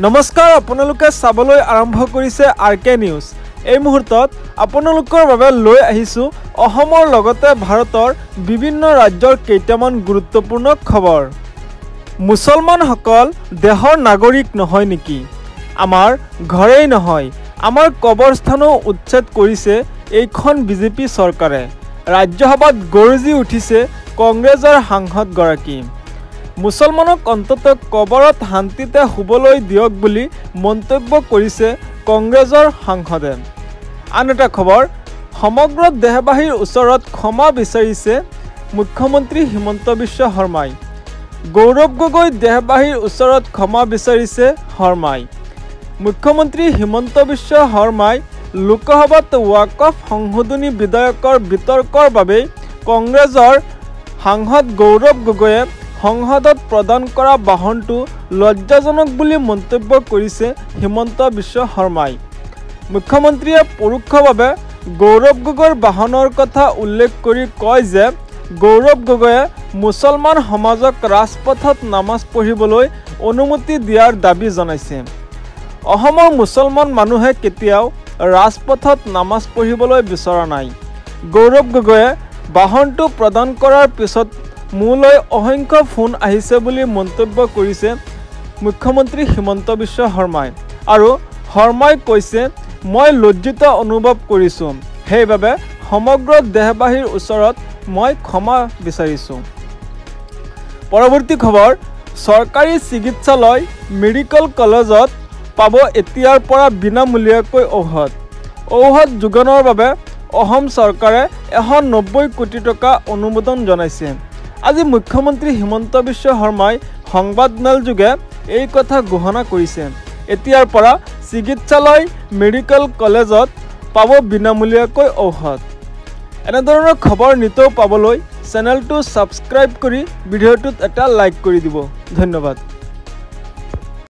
নমস্কাৰ, আপোনালোকে চাবলৈ আৰম্ভ কৰিছে আৰকে নিউজ। এই মুহূৰ্তত আপোনালোকৰ বাবে লৈ আহিছোঁ অসমৰ লগতে ভাৰতৰ বিভিন্ন ৰাজ্যৰ কেইটামান গুৰুত্বপূৰ্ণ খবৰ। মুছলমানসকল দেশৰ নাগৰিক নহয় নেকি? আমাৰ ঘৰেই নহয়, আমাৰ কবৰস্থানো উচ্ছেদ কৰিছে এইখন বিজেপি চৰকাৰে। ৰাজ্যসভাত গৰজি উঠিছে কংগ্ৰেছৰ সাংসদগৰাকী। মুছলমানক অন্ততঃ কবৰত শান্তিতে শুবলৈ দিয়ক বুলি মন্তব্য কৰিছে কংগ্ৰেছৰ সাংসদে। আন এটা খবৰ, সমগ্ৰ দেশবাসীৰ ওচৰত ক্ষমা বিচাৰিছে মুখ্যমন্ত্ৰী হিমন্ত বিশ্ব শৰ্মাই। গৌৰৱ গগৈ দেশবাসীৰ ওচৰত ক্ষমা বিচাৰিছে শৰ্মাই। মুখ্যমন্ত্ৰী হিমন্ত বিশ্ব শৰ্মাই লোকসভাত ৱাকফ সংশোধনী বিধেয়কৰ বিতৰ্কৰ বাবেই কংগ্ৰেছৰ সাংসদ গৌৰৱ গগৈয়ে সংসদত প্ৰদান কৰা বাহনটো লজ্জাজনক বুলি মন্তব্য কৰিছে হিমন্ত বিশ্ব শৰ্মাই। মুখ্যমন্ত্ৰীয়ে পৰোক্ষভাৱে গৌৰৱ গগৈৰ বাহনৰ কথা উল্লেখ কৰি কয় যে গৌৰৱ গগৈয়ে মুছলমান সমাজক ৰাজপথত নামাজ পঢ়িবলৈ অনুমতি দিয়াৰ দাবী জনাইছে। অসমৰ মুছলমান মানুহে কেতিয়াও ৰাজপথত নামাজ পঢ়িবলৈ বিচৰা নাই। গৌৰৱ গগৈয়ে বাহনটো প্ৰদান কৰাৰ পিছত মোলৈ অসংখ্য ফোন আহিছে বুলি মন্তব্য কৰিছে মুখ্যমন্ত্ৰী হিমন্ত বিশ্ব শৰ্মাই। আৰু শৰ্মাই কৈছে, মই লজ্জিত অনুভৱ কৰিছোঁ, সেইবাবে সমগ্ৰ দেশবাসীৰ ওচৰত মই ক্ষমা বিচাৰিছোঁ। পৰৱৰ্তী খবৰ, চৰকাৰী চিকিৎসালয় মেডিকেল কলেজত পাব এতিয়াৰ পৰা বিনামূলীয়াকৈ ঔষধ যোগানৰ বাবে অসম চৰকাৰে 190 কোটি টকা অনুমোদন জনাইছে। আজি মুখ্যমন্ত্ৰী হিমন্ত বিশ্ব শৰ্মাই সংবাদমেলযোগে এই কথা ঘোষণা কৰিছে। এতিয়াৰ পৰা চিকিৎসালয় মেডিকেল কলেজত পাব বিনামূলীয়াকৈ ঔষধ। এনেধৰণৰ খবৰ নিতৌ পাবলৈ চেনেলটো ছাবস্ক্ৰাইব কৰি ভিডিঅ'টোত এটা লাইক কৰি দিব। ধন্যবাদ।